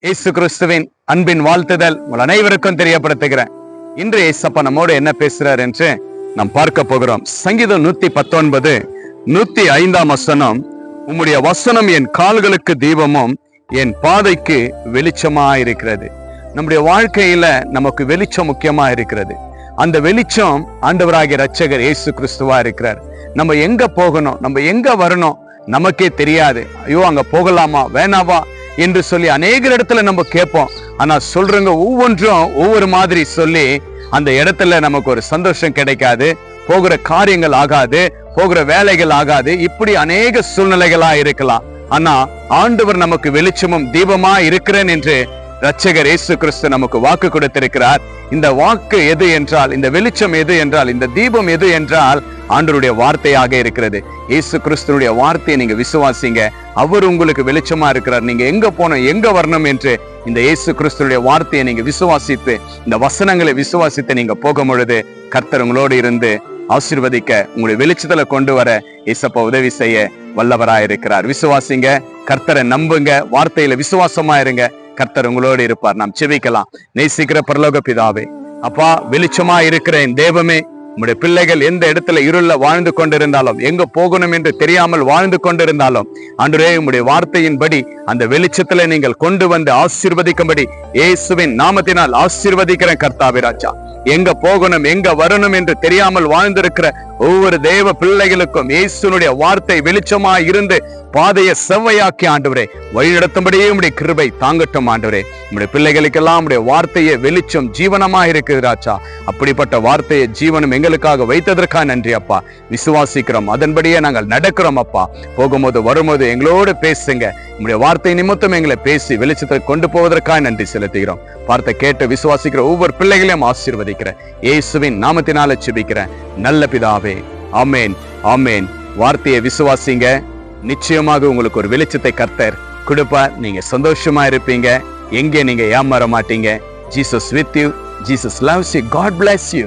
இயேசு கிறிஸ்துவின் அன்பின் வாழ்த்துதல் உங்கள் அனைவருக்கும் தெரியப்படுத்துகிறேன். இன்று இயேசப்பா நம்மோடு என்ன பேசுறார் என்று நாம் பார்க்க போகிறோம். சங்கீதம் 119 105 வசனம், உம்முடைய வசனம் என் கால்களுக்கு தீபமும் என் பாதைக்கு வெளிச்சமா இருக்கிறது. நம்முடைய வாழ்க்கையில நமக்கு வெளிச்சம் முக்கியமா இருக்கிறது. அந்த வெளிச்சம் ஆண்டவராகிய இரட்சகர் இயேசு கிறிஸ்துவா இருக்கிறார். நம்ம எங்க போகணும், நம்ம எங்க வரணும் நமக்கே தெரியாது. ஐயோ அங்க போகலாமா வேணாவா என்று சொல்லி அநேக இடத்துல நம்ம கேட்போம். ஆனா சொல்றவங்க ஒவ்வொன்றும் ஒவ்வொரு மாதிரி சொல்லி அந்த இடத்துல நமக்கு ஒரு சந்தோஷம் கிடைக்காது, போகிற காரியங்கள் ஆகாது, போகிற வேலைகள் ஆகாது. இப்படி அநேக சூழ்நிலைகளா இருக்கலாம். ஆனா ஆண்டவர் நமக்கு வெளிச்சமும் தீபமா இருக்கிறேன் என்று இரட்சகர் இயேசு கிறிஸ்து நமக்கு வாக்கு கொடுத்திருக்கிறார். இந்த வாக்கு எது என்றால், இந்த வெளிச்சம் எது என்றால், இந்த தீபம் எது என்றால் ஆண்டவருடைய வார்த்தையாக இருக்கிறது. இயேசு கிறிஸ்துடைய வார்த்தையை நீங்க விசுவாசிங்க. அவர் உங்களுக்கு வெளிச்சமா இருக்கிறார். நீங்க எங்க போனோம் எங்க வரணும் என்று இந்த இயேசு கிறிஸ்துடைய வார்த்தையை நீங்க விசுவாசித்து, இந்த வசனங்களை விசுவாசித்து நீங்க போகும் பொழுது கர்த்தர் உங்களோடு இருந்து ஆசீர்வதிக்க, உங்களுடைய வெளிச்சத்துல கொண்டு வர இயேசப்பா உதவி செய்ய வல்லவராயிருக்கிறார். விசுவாசிங்க, கர்த்தரை நம்புங்க, வார்த்தையில விசுவாசமா இருங்க. கர்த்தர் உங்களோடு இருப்பார். நாம் செபிக்கலாம். நேசிக்கிற பரலோக பிதாவே, அப்பா, வெளிச்சமா இருக்கிற என் தேவமே, உங்களுடைய பிள்ளைகள் எந்த இடத்துல இருள வாழ்ந்து கொண்டிருந்தாலும், எங்க போகணும் என்று தெரியாமல் வாழ்ந்து கொண்டிருந்தாலும், ஆண்டவரே உம்முடைய வார்த்தையின்படி அந்த வெளிச்சத்துல நீங்கள் கொண்டு வந்து ஆசீர்வதிக்கும்படி இயேசுவின் நாமத்தினால் ஆசீர்வதிக்கிறேன். கர்த்தாவே ராஜா, எங்க போகணும் எங்க வரணும் என்று தெரியாமல் வாழ்ந்திருக்கிற ஒவ்வொரு தேவ பிள்ளைகளுக்கும் இயேசுனுடைய வார்த்தை வெளிச்சமா இருந்து பாதையை செவ்வையாக்கி ஆண்டவரே வழிநடத்தும்படியே உம்முடைய கிருபை தாங்கட்டும். ஆண்டவரே, உம்முடைய பிள்ளைகளுக்கெல்லாம் உம்முடைய வார்த்தையை வெளிச்சம் ஜீவனமா இருக்குது ராஜா. அப்படிப்பட்ட வார்த்தையை ஜீவனம் எங்களுக்காக வைத்ததற்காக நன்றி அப்பா. விசுவாசிக்கிறோம், அதன்படியே நாங்கள் நடக்கிறோம் அப்பா. போகும்போது வரும்போது எங்களோடு பேசுங்க. உம்முடைய வார்த்தை நிமித்தம் எங்களை பேசி வெளிச்சத்தை கொண்டு போவதற்காக நன்றி செலுத்துகிறோம். வார்த்தை கேட்டு விசுவாசிக்கிற ஒவ்வொரு பிள்ளைகளையும் ஆசீர்வதிக்கிறேன். இயேசுவின் நாமத்தினால ஜெபிக்கிறேன் நல்ல பிதாவே. ஆமேன், ஆமேன். வார்த்தையை விசுவாசிங்க. நிச்சயமாக உங்களுக்கு ஒரு வெளிச்சத்தை கர்த்தர் கொடுப்பார். நீங்க சந்தோஷமா இருப்பீங்க. எங்கே நீங்க ஏமாற மாட்டீங்க. Jesus with you. Jesus loves you. God bless you.